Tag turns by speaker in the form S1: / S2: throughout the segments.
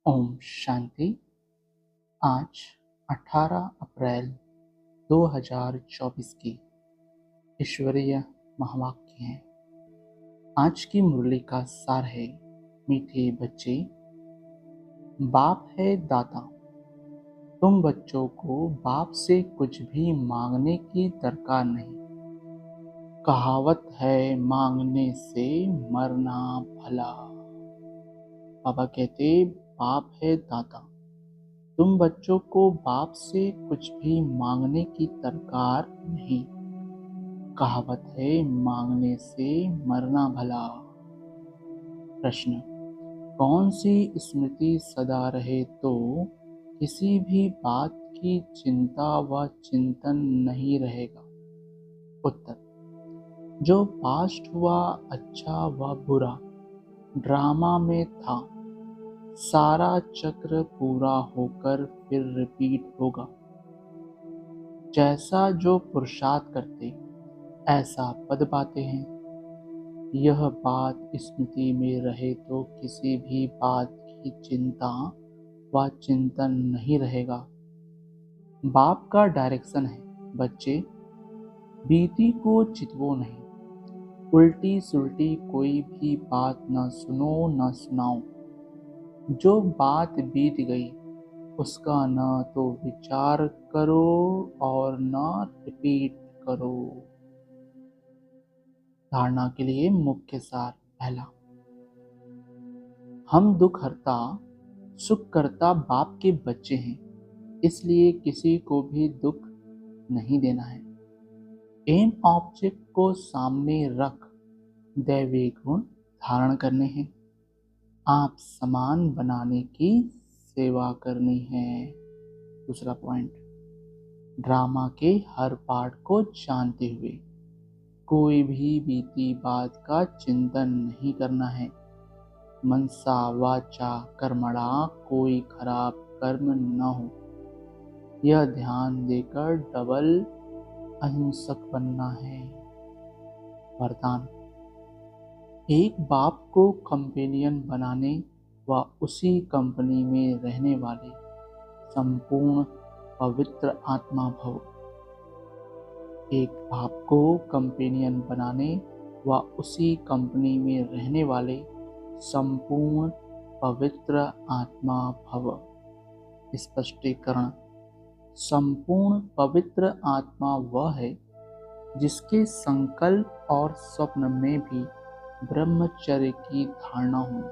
S1: ओम शांति। आज 18 अप्रैल 2024 की ईश्वरीय महावाक्य है। आज की मुरली का सार है, मीठे बच्चे, बाप है दाता। तुम बच्चों को बाप से कुछ भी मांगने की दरकार नहीं। कहावत है, मांगने से मरना भला। बाबा कहते, बाप है दाता, तुम बच्चों को बाप से कुछ भी मांगने की दरकार नहीं। कहावत है, मांगने से मरना भला। प्रश्न, कौन सी स्मृति सदा रहे तो किसी भी बात की चिंता व चिंतन नहीं रहेगा? उत्तर, जो पास्ट हुआ अच्छा व बुरा ड्रामा में था, सारा चक्र पूरा होकर फिर रिपीट होगा। जैसा जो पुरुषार्थ करते ऐसा पद पाते हैं। यह बात स्मृति में रहे तो किसी भी बात की चिंता व चिंतन नहीं रहेगा। बाप का डायरेक्शन है, बच्चे बीती को चितवो नहीं, उल्टी सुल्टी कोई भी बात न सुनो न सुनाओ। जो बात बीत गई उसका न तो विचार करो और न रिपीट करो। धारणा के लिए मुख्य सार। पहला, हम दुख हरता सुख करता बाप के बच्चे हैं, इसलिए किसी को भी दुख नहीं देना है। एम ऑब्जेक्ट को सामने रख दैवी गुण धारण करने हैं। आप समान बनाने की सेवा करनी है। दूसरा पॉइंट, ड्रामा के हर पार्ट को जानते हुए कोई भी बीती बात का चिंतन नहीं करना है। मनसा वाचा कर्मणा कोई खराब कर्म न हो, यह ध्यान देकर डबल अहिंसक बनना है। वरदान, एक बाप को कंपेनियन बनाने व उसी कंपनी में रहने वाले संपूर्ण पवित्र आत्मा भव। एक बाप को कंपेनियन बनाने व उसी कंपनी में रहने वाले संपूर्ण पवित्र आत्मा भव। स्पष्टीकरण, संपूर्ण पवित्र आत्मा वह है जिसके संकल्प और स्वप्न में भी ब्रह्मचर्य की धारणा हो,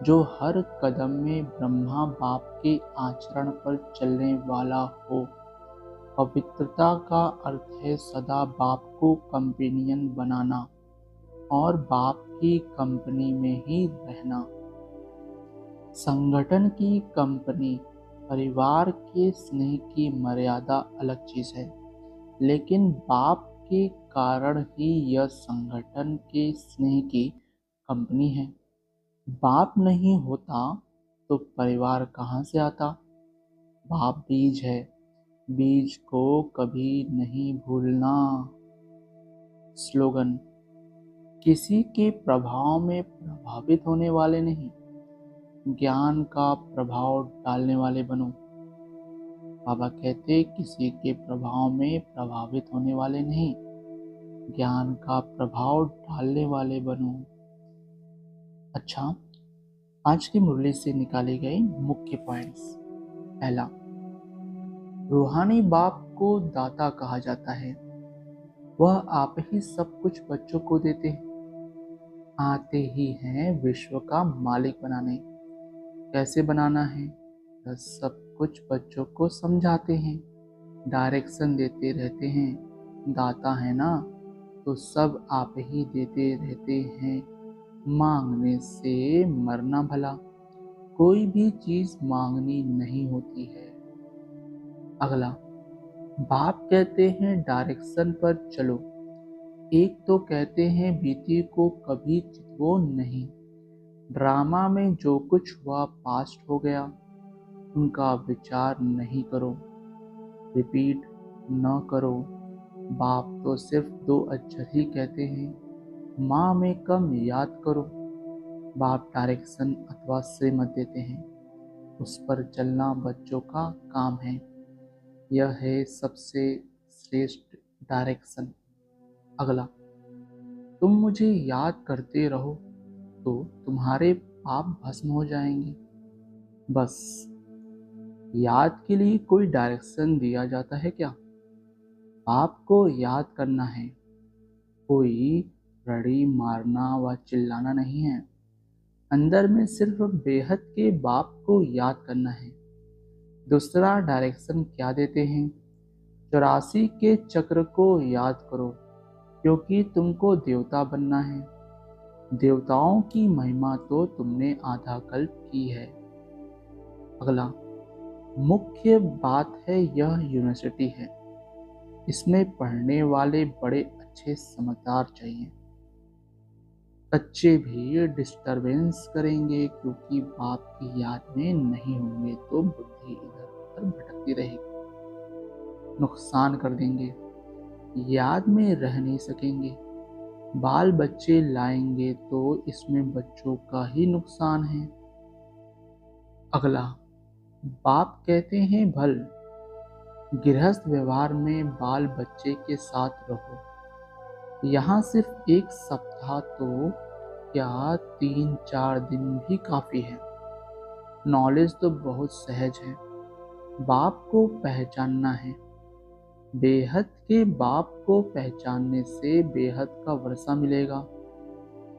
S1: जो हर कदम में ब्रह्मा बाप के आचरण पर चलने वाला हो। पवित्रता का अर्थ है सदा बाप को कंपेनियन बनाना और बाप की कंपनी में ही रहना। संगठन की कंपनी, परिवार के स्नेह की मर्यादा अलग चीज है, लेकिन बाप के कारण ही यह संगठन के स्नेह की कंपनी है। बाप नहीं होता तो परिवार कहाँ से आता? बाप बीज है, बीज को कभी नहीं भूलना। स्लोगन, किसी के प्रभाव में प्रभावित होने वाले नहीं, ज्ञान का प्रभाव डालने वाले बनो। बाबा कहते, किसी के प्रभाव में प्रभावित होने वाले नहीं, ज्ञान का प्रभाव डालने वाले बनो। अच्छा, आज की मुरली से निकाले गए मुख्य पॉइंट्स। पहला, रूहानी बाप को दाता कहा जाता है। वह आप ही सब कुछ बच्चों को देते हैं, आते ही हैं विश्व का मालिक बनाने। कैसे बनाना है? यह सब कुछ बच्चों को समझाते हैं, डायरेक्शन देते रहते हैं। दाता है ना, तो सब आप ही देते रहते हैं। मांगने से मरना भला। कोई भी चीज मांगनी नहीं होती है। अगला, बाप कहते हैं डायरेक्शन पर चलो। एक तो कहते हैं बीती को कभी चितवो नहीं। ड्रामा में जो कुछ हुआ पास्ट हो गया, उनका विचार नहीं करो, रिपीट न करो। बाप तो सिर्फ 2 अक्षर ही कहते हैं, माँ में कम याद करो। बाप डायरेक्शन अथवा श्रीमत देते हैं, उस पर चलना बच्चों का काम है। यह है सबसे श्रेष्ठ डायरेक्शन। अगला, तुम मुझे याद करते रहो तो तुम्हारे पाप भस्म हो जाएंगे। बस, याद के लिए कोई डायरेक्शन दिया जाता है क्या? आपको याद करना है, कोई रड़ी मारना व चिल्लाना नहीं है। अंदर में सिर्फ बेहद के बाप को याद करना है। दूसरा डायरेक्शन क्या देते हैं? 84 के चक्र को याद करो, क्योंकि तुमको देवता बनना है। देवताओं की महिमा तो तुमने आधा कल्प की है। अगला, मुख्य बात है यह यूनिवर्सिटी है। इसमें पढ़ने वाले बड़े अच्छे समझदार चाहिए। बच्चे भी डिस्टरबेंस करेंगे, क्योंकि बाप की याद में नहीं होंगे तो बुद्धि इधर उधर भटकती रहेगी। नुकसान कर देंगे, याद में रह नहीं सकेंगे। बाल बच्चे लाएंगे तो इसमें बच्चों का ही नुकसान है। अगला, बाप कहते हैं भल गृहस्थ व्यवहार में बाल बच्चे के साथ रहो। यहाँ सिर्फ एक सप्ताह तो क्या 3-4 दिन भी काफी है। नॉलेज तो बहुत सहज है। बाप को पहचानना है। बेहद के बाप को पहचानने से बेहद का वर्षा मिलेगा।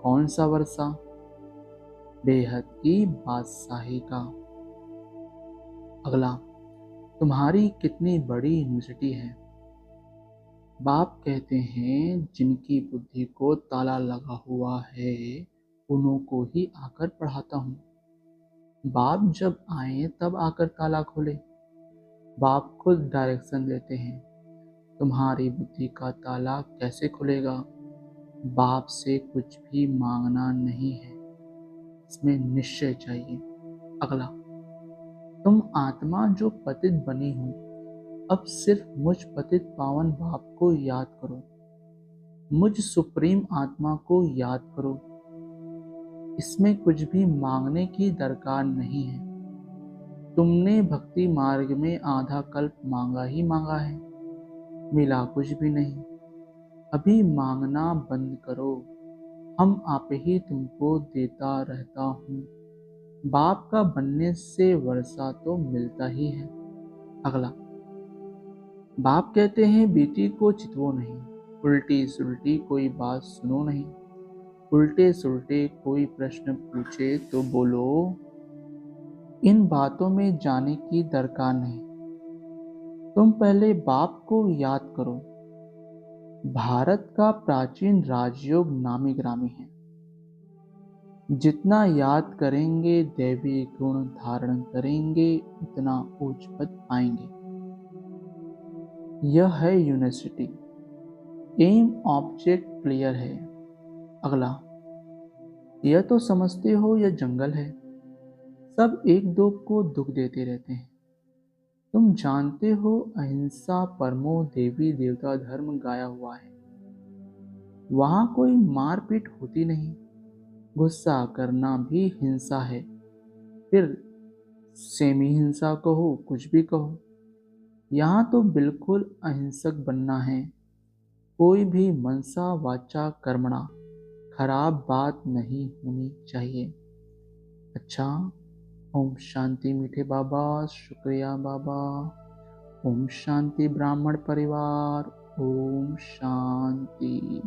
S1: कौन सा वर्षा? बेहद की बादशाही का। अगला, तुम्हारी कितनी बड़ी यूनिवर्सिटी है। बाप कहते हैं जिनकी बुद्धि को ताला लगा हुआ है उन्हों को ही आकर पढ़ाता हूँ। बाप जब आए तब आकर ताला खोले। बाप खुद डायरेक्शन देते हैं। तुम्हारी बुद्धि का ताला कैसे खुलेगा? बाप से कुछ भी मांगना नहीं है, इसमें निश्चय चाहिए। अगला, तुम आत्मा जो पतित बनी हो, अब सिर्फ मुझ पतित पावन बाप को याद करो। मुझ सुप्रीम आत्मा को याद करो। इसमें कुछ भी मांगने की दरकार नहीं है। तुमने भक्ति मार्ग में आधा कल्प मांगा ही मांगा है, मिला कुछ भी नहीं। अभी मांगना बंद करो, हम आप ही तुमको देता रहता हूँ। बाप का बनने से वर्षा तो मिलता ही है। अगला, बाप कहते हैं बेटी को चितवो नहीं, उल्टी सुल्टी कोई बात सुनो नहीं। उल्टे सुल्टे कोई प्रश्न पूछे तो बोलो इन बातों में जाने की दरकार नहीं। तुम पहले बाप को याद करो। भारत का प्राचीन राजयोग नामी ग्रामी है। जितना याद करेंगे दैवी गुण धारण करेंगे उतना उच्च पद पाएंगे। यह है यूनिवर्सिटी। एम ऑब्जेक्ट क्लियर है। अगला, यह तो समझते हो यह जंगल है, सब एक दो को दुख देते रहते हैं। तुम जानते हो अहिंसा परमो देवी देवता धर्म गाया हुआ है। वहां कोई मारपीट होती नहीं। गुस्सा करना भी हिंसा है। फिर सेमी हिंसा कहो कुछ भी कहो, यहाँ तो बिल्कुल अहिंसक बनना है। कोई भी मनसा वाचा कर्मणा खराब बात नहीं होनी चाहिए। अच्छा, ओम शांति मीठे बाबा, शुक्रिया बाबा। ओम शांति ब्राह्मण परिवार, ओम शांति।